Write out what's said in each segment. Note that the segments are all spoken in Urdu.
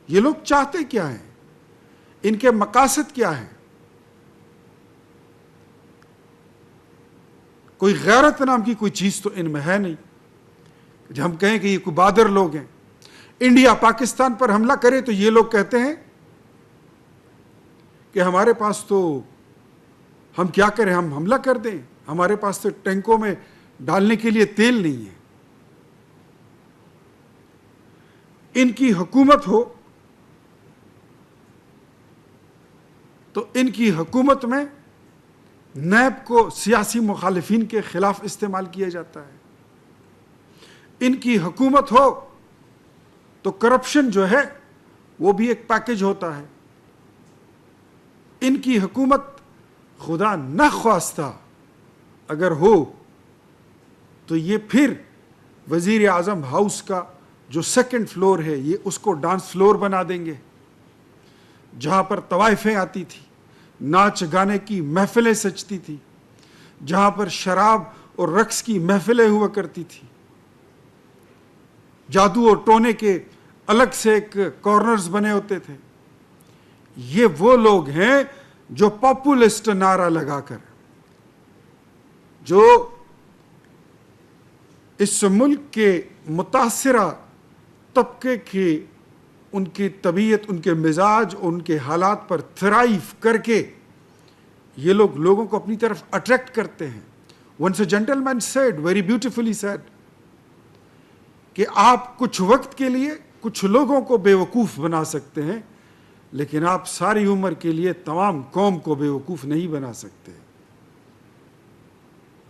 یہ لوگ چاہتے کیا ہیں؟ ان کے مقاصد کیا ہیں؟ کوئی غیرت نام کی کوئی چیز تو ان میں ہے نہیں کہ ہم کہیں کہ یہ کوئی بہادر لوگ ہیں۔ انڈیا پاکستان پر حملہ کرے تو یہ لوگ کہتے ہیں کہ ہمارے پاس تو ہم کیا کریں، ہم حملہ کر دیں، ہمارے پاس تو ٹینکوں میں ڈالنے کے لیے تیل نہیں ہے۔ ان کی حکومت ہو تو ان کی حکومت میں نیب کو سیاسی مخالفین کے خلاف استعمال کیا جاتا ہے۔ ان کی حکومت ہو تو کرپشن جو ہے وہ بھی ایک پیکج ہوتا ہے۔ ان کی حکومت خدا نخواستہ اگر ہو تو یہ پھر وزیر اعظم ہاؤس کا جو سیکنڈ فلور ہے یہ اس کو ڈانس فلور بنا دیں گے، جہاں پر طوائفیں آتی تھی، ناچ گانے کی محفلیں سجتی تھی، جہاں پر شراب اور رقص کی محفلیں ہوا کرتی تھی، جادو اور ٹونے کے الگ سے ایک کارنرز بنے ہوتے تھے۔ یہ وہ لوگ ہیں جو پاپولسٹ نعرہ لگا کر، جو اس ملک کے متاثرہ طبقے کی ان کی طبیعت، ان کے مزاج، ان کے حالات پر تھرائیو کر کے یہ لوگ لوگوں کو اپنی طرف اٹریکٹ کرتے ہیں۔ Once a gentleman said, very beautifully said, کہ آپ کچھ وقت کے لیے کچھ لوگوں کو بیوقوف بنا سکتے ہیں، لیکن آپ ساری عمر کے لیے تمام قوم کو بیوقوف نہیں بنا سکتے۔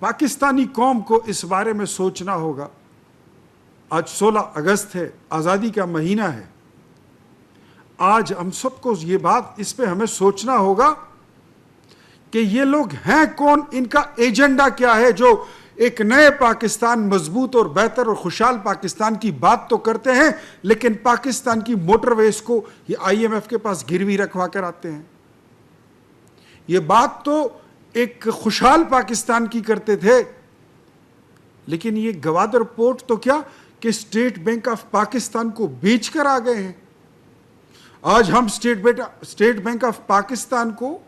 پاکستانی قوم کو اس بارے میں سوچنا ہوگا۔ آج 16 اگست ہے، آزادی کا مہینہ ہے۔ آج ہم سب کو یہ بات، اس پہ ہمیں سوچنا ہوگا کہ یہ لوگ ہیں کون، ان کا ایجنڈا کیا ہے، جو ایک نئے پاکستان، مضبوط اور بہتر اور خوشحال پاکستان کی بات تو کرتے ہیں، لیکن پاکستان کی موٹر ویز کو یہ IMF کے پاس گروی رکھوا کر آتے ہیں۔ یہ بات تو ایک خوشحال پاکستان کی کرتے تھے، لیکن یہ گوادر پورٹ تو کیا کہ اسٹیٹ بینک آف پاکستان کو بیچ کر آ گئے ہیں۔ آج ہم اسٹیٹ بینک آف پاکستان کو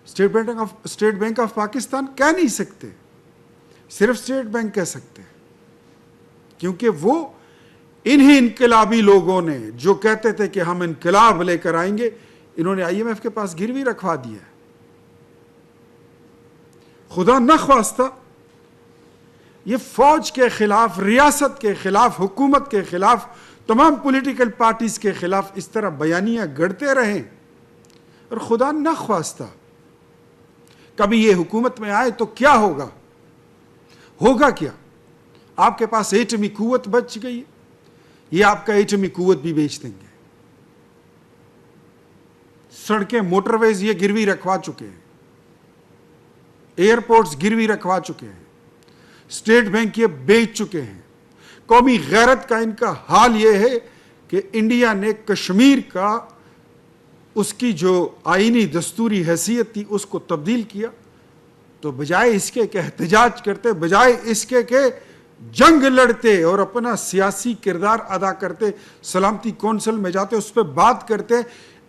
اسٹیٹ بینک آف پاکستان کہہ نہیں سکتے، صرف اسٹیٹ بینک کہہ سکتے ہیں، کیونکہ وہ انہی انقلابی لوگوں نے جو کہتے تھے کہ ہم انقلاب لے کر آئیں گے، انہوں نے IMF کے پاس گروی رکھوا دیا ہے۔ خدا نخواستہ یہ فوج کے خلاف، ریاست کے خلاف، حکومت کے خلاف، تمام پولیٹیکل پارٹیز کے خلاف اس طرح بیانیاں گڑتے رہیں، اور خدا نخواستہ کبھی یہ حکومت میں آئے تو کیا ہوگا؟ ہوگا کیا؟ آپ کے پاس ایٹمی قوت بچ گئی ہے، یہ آپ کا ایٹمی قوت بھی بیچ دیں گے۔ سڑکیں، موٹر ویز یہ گروی رکھوا چکے ہیں، ایئرپورٹس گروی رکھوا چکے ہیں، اسٹیٹ بینک یہ بیچ چکے ہیں۔ قومی غیرت کا ان کا حال یہ ہے کہ انڈیا نے کشمیر کا اس کی جو آئینی دستوری حیثیت تھی اس کو تبدیل کیا، تو بجائے اس کے کہ احتجاج کرتے، بجائے اس کے کہ جنگ لڑتے اور اپنا سیاسی کردار ادا کرتے، سلامتی کونسل میں جاتے، اس پہ بات کرتے،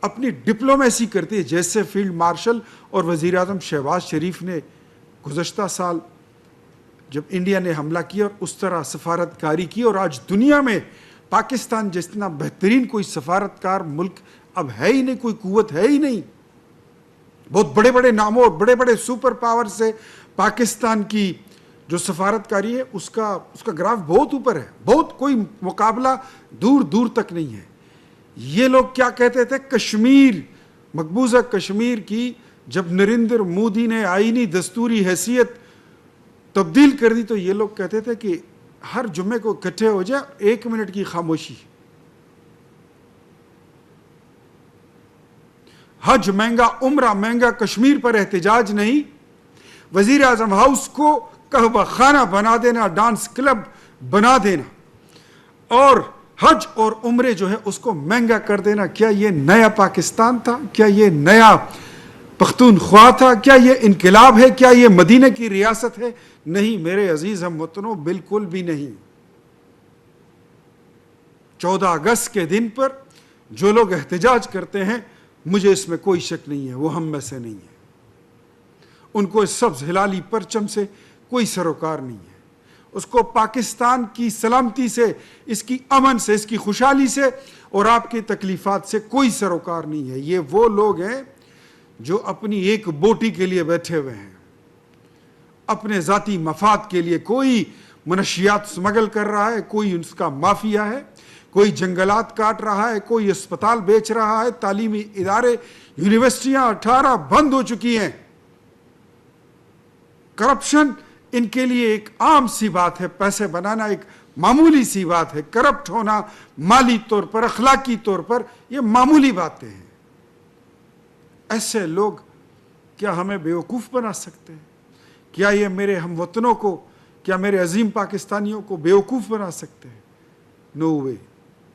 اپنی ڈپلومیسی کرتے، جیسے فیلڈ مارشل اور وزیر اعظم شہباز شریف نے گزشتہ سال جب انڈیا نے حملہ کیا اور اس طرح سفارتکاری کی، اور آج دنیا میں پاکستان جتنا بہترین کوئی سفارتکار ملک اب ہے ہی نہیں، کوئی قوت ہے ہی نہیں۔ بہت بڑے بڑے ناموں اور بڑے بڑے سپر پاور سے پاکستان کی جو سفارتکاری ہے اس کا گراف بہت اوپر ہے، بہت، کوئی مقابلہ دور دور تک نہیں ہے۔ یہ لوگ کیا کہتے تھے؟ کشمیر، مقبوضہ کشمیر کی جب نریندر مودی نے آئینی دستوری حیثیت تبدیل کر دی تو یہ لوگ کہتے تھے کہ ہر جمعے کو اکٹھے ہو جائے، 1 منٹ کی خاموشی، حج مہنگا، عمرہ مہنگا، کشمیر پر احتجاج نہیں، وزیر اعظم ہاؤس کو قہوہ خانہ بنا دینا، ڈانس کلب بنا دینا، اور حج اور عمرے جو ہے اس کو مہنگا کر دینا۔ کیا یہ نیا پاکستان تھا؟ کیا یہ نیا پختونخوا تھا؟ کیا یہ انقلاب ہے؟ کیا یہ مدینہ کی ریاست ہے؟ نہیں میرے عزیز ہم وطنوں، بالکل بھی نہیں۔ 14 اگست کے دن پر جو لوگ احتجاج کرتے ہیں مجھے اس میں کوئی شک نہیں ہے وہ ہم میں سے نہیں ہے. ان کو اس سبز ہلالی پرچم سے کوئی سروکار نہیں ہے. اس کو پاکستان کی سلامتی سے، اس کی امن سے، اس کی خوشحالی سے اور آپ کی تکلیفات سے کوئی سروکار نہیں ہے. یہ وہ لوگ ہیں جو اپنی ایک بوٹی کے لیے بیٹھے ہوئے ہیں، اپنے ذاتی مفاد کے لیے. کوئی منشیات سمگل کر رہا ہے، کوئی اس کا مافیا ہے، کوئی جنگلات کاٹ رہا ہے، کوئی اسپتال بیچ رہا ہے، تعلیمی ادارے، یونیورسٹیاں 18 بند ہو چکی ہیں. کرپشن ان کے لیے ایک عام سی بات ہے، پیسے بنانا ایک معمولی سی بات ہے، کرپٹ ہونا مالی طور پر، اخلاقی طور پر یہ معمولی باتیں ہیں. ایسے لوگ کیا ہمیں بیوقوف بنا سکتے ہیں؟ کیا یہ میرے ہم وطنوں کو، کیا میرے عظیم پاکستانیوں کو بیوقوف بنا سکتے ہیں؟ نو وے،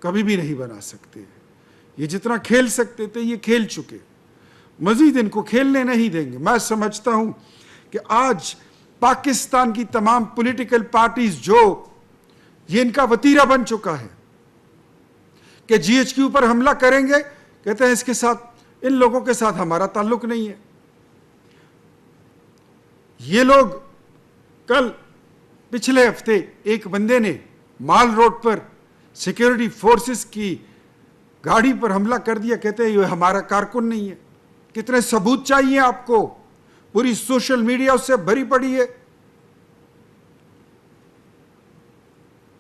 کبھی بھی نہیں بنا سکتے. یہ جتنا کھیل سکتے تھے یہ کھیل چکے، مزید ان کو کھیلنے نہیں دیں گے. میں سمجھتا ہوں کہ آج پاکستان کی تمام پولیٹیکل پارٹیز جو یہ ان کا وتیرہ بن چکا ہے کہ جی ایچ کیو پر حملہ کریں گے، کہتے ہیں اس کے ساتھ، ان لوگوں کے ساتھ ہمارا تعلق نہیں ہے. یہ لوگ کل پچھلے ہفتے ایک بندے نے مال روڈ پر سیکیورٹی فورسز کی گاڑی پر حملہ کر دیا، کہتے ہیں یہ ہمارا کارکن نہیں ہے. کتنے ثبوت چاہیے آپ کو؟ پوری سوشل میڈیا اس سے بھری پڑی ہے.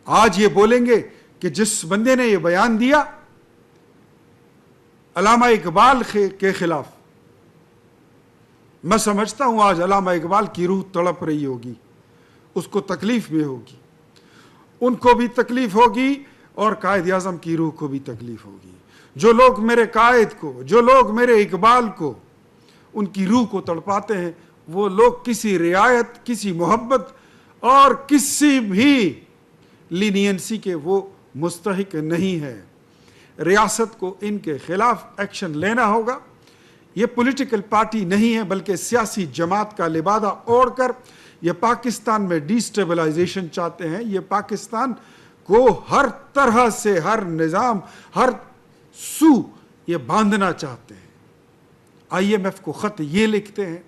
آج یہ بولیں گے کہ جس بندے نے یہ بیان دیا علامہ اقبال کے خلاف، میں سمجھتا ہوں آج علامہ اقبال کی روح تڑپ رہی ہوگی، اس کو تکلیف بھی ہوگی، ان کو بھی تکلیف ہوگی اور قائد اعظم کی روح کو بھی تکلیف ہوگی. جو لوگ میرے قائد کو، جو لوگ میرے اقبال کو، ان کی روح کو تڑپاتے ہیں، وہ لوگ کسی رعایت، کسی محبت اور کسی بھی لینینسی کے وہ مستحق نہیں ہے. ریاست کو ان کے خلاف ایکشن لینا ہوگا. یہ پولیٹیکل پارٹی نہیں ہے بلکہ سیاسی جماعت کا لبادہ اوڑھ کر یہ پاکستان میں ڈی سٹیبلائزیشن چاہتے ہیں. یہ پاکستان کو ہر طرح سے، ہر نظام، ہر سو یہ باندھنا چاہتے ہیں. آئی ایم ایف کو خط یہ لکھتے ہیں،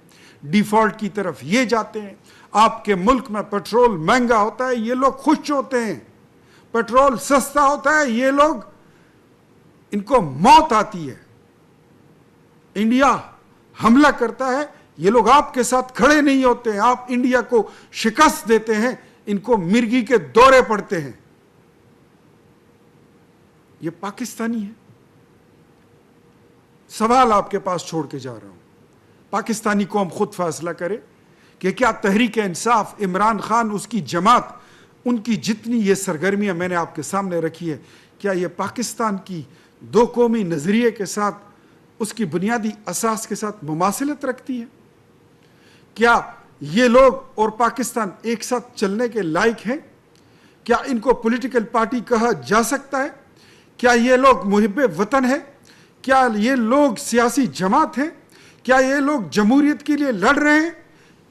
ڈیفالٹ کی طرف یہ جاتے ہیں. آپ کے ملک میں پیٹرول مہنگا ہوتا ہے، یہ لوگ خوش ہوتے ہیں. پیٹرول سستا ہوتا ہے، یہ لوگ، ان کو موت آتی ہے. انڈیا حملہ کرتا ہے، یہ لوگ آپ کے ساتھ کھڑے نہیں ہوتے ہیں. آپ انڈیا کو شکست دیتے ہیں، ان کو مرگی کے دورے پڑتے ہیں. یہ پاکستانی ہے. سوال آپ کے پاس چھوڑ کے جا رہا ہوں، پاکستانی قوم خود فیصلہ کرے کہ کیا تحریک انصاف، عمران خان، اس کی جماعت، ان کی جتنی یہ سرگرمیاں میں نے آپ کے سامنے رکھی ہے، کیا یہ پاکستان کی دو قومی نظریے کے ساتھ، اس کی بنیادی اساس کے ساتھ مماثلت رکھتی ہے؟ کیا یہ لوگ اور پاکستان ایک ساتھ چلنے کے لائق ہیں؟ کیا ان کو پولیٹیکل پارٹی کہا جا سکتا ہے؟ کیا یہ لوگ محب وطن ہیں؟ کیا یہ لوگ سیاسی جماعت ہیں؟ کیا یہ لوگ جمہوریت کے لیے لڑ رہے ہیں؟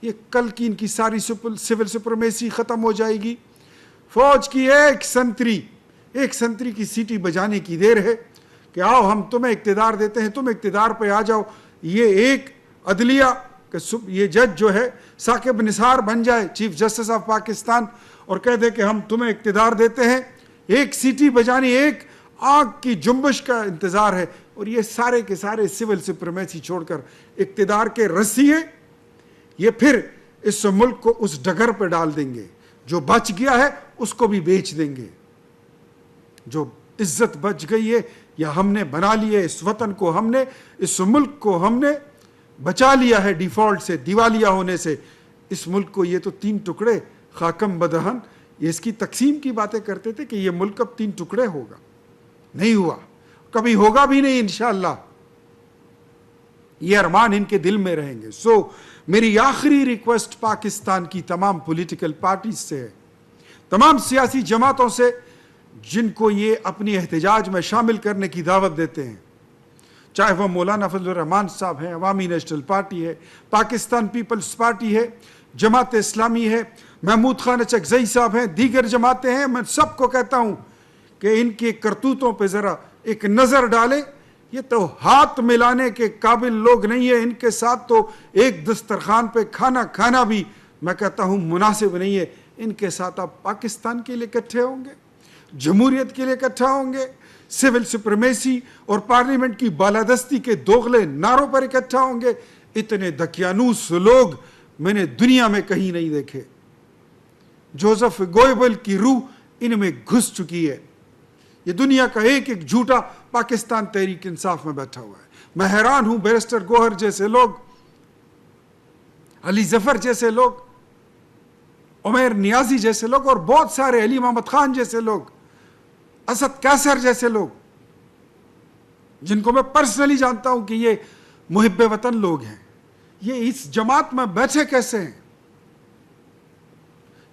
یہ کل کی ان کی ساری سول سپریمیسی ختم ہو جائے گی. فوج کی ایک سنتری کی سیٹی بجانے کی دیر ہے کہ آؤ ہم تمہیں اقتدار دیتے ہیں، تم اقتدار پہ آ جاؤ. یہ ایک عدلیہ یہ جج جو ہے ثاقب نثار بن جائے چیف جسٹس آف پاکستان اور کہہ دے کہ ہم تمہیں اقتدار دیتے ہیں. ایک سیٹی بجانی، ایک آگ کی جنبش کا انتظار ہے، اور یہ سارے کے سارے سول سپریمیسی چھوڑ کر اقتدار کے رسیے یہ پھر اس ملک کو اس ڈگر پہ ڈال دیں گے. جو بچ گیا ہے اس کو بھی بیچ دیں گے. جو عزت بچ گئی ہے یا ہم نے بنا لی ہے، اس وطن کو ہم نے، اس ملک کو ہم نے بچا لیا ہے ڈیفالٹ سے، دیوالیہ ہونے سے. اس ملک کو یہ تو 3 ٹکڑے خاکم بدہن، یہ اس کی تقسیم کی باتیں کرتے تھے کہ یہ ملک اب 3 ٹکڑے ہوگا. نہیں ہوا، کبھی ہوگا بھی نہیں انشاءاللہ. یہ ارمان ان کے دل میں رہیں گے. سو میری آخری ریکویسٹ پاکستان کی تمام پولیٹیکل پارٹیز سے ہے، تمام سیاسی جماعتوں سے جن کو یہ اپنی احتجاج میں شامل کرنے کی دعوت دیتے ہیں، چاہے وہ مولانا فضل الرحمان صاحب ہیں، عوامی نیشنل پارٹی ہے، پاکستان پیپلز پارٹی ہے، جماعت اسلامی ہے، محمود خان اچکزئی صاحب ہیں، دیگر جماعتیں ہیں. میں سب کو کہتا ہوں کہ ان کے کرتوتوں پہ ذرا ایک نظر ڈالیں. یہ تو ہاتھ ملانے کے قابل لوگ نہیں ہیں. ان کے ساتھ تو ایک دسترخوان پہ کھانا کھانا بھی میں کہتا ہوں مناسب نہیں ہے. ان کے ساتھ آپ پاکستان کے لیے اکٹھے ہوں گے, جمہوریت کے لیے اکٹھا ہوں گے, سول سپریمیسی اور پارلیمنٹ کی بالادستی کے دوغلے نعروں پر اکٹھا ہوں گے. اتنے دقیانوس لوگ میں نے دنیا میں کہیں نہیں دیکھے. جوزف گوئبل کی روح ان میں گھس چکی ہے. یہ دنیا کا ایک ایک جھوٹا پاکستان تحریک انصاف میں بیٹھا ہوا ہے. میں حیران ہوں بیرسٹر گوہر جیسے لوگ, علی ظفر جیسے لوگ, عمیر نیازی جیسے لوگ, اور بہت سارے, علی محمد خان جیسے لوگ, اسد کیسر جیسے لوگ, جن کو میں پرسنلی جانتا ہوں کہ یہ محب وطن لوگ ہیں, یہ اس جماعت میں بیٹھے کیسے ہیں؟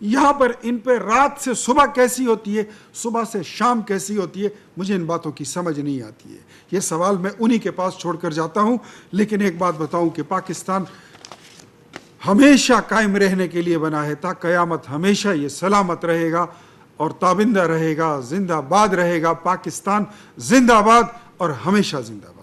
یہاں پر ان پہ رات سے صبح کیسی ہوتی ہے, صبح سے شام کیسی ہوتی ہے, مجھے ان باتوں کی سمجھ نہیں آتی ہے. یہ سوال میں انہی کے پاس چھوڑ کر جاتا ہوں. لیکن ایک بات بتاؤں کہ پاکستان ہمیشہ قائم رہنے کے لیے بنا ہے, تا قیامت ہمیشہ یہ سلامت رہے گا اور تابندہ رہے گا, زندہ باد رہے گا. پاکستان زندہ باد اور ہمیشہ زندہ باد.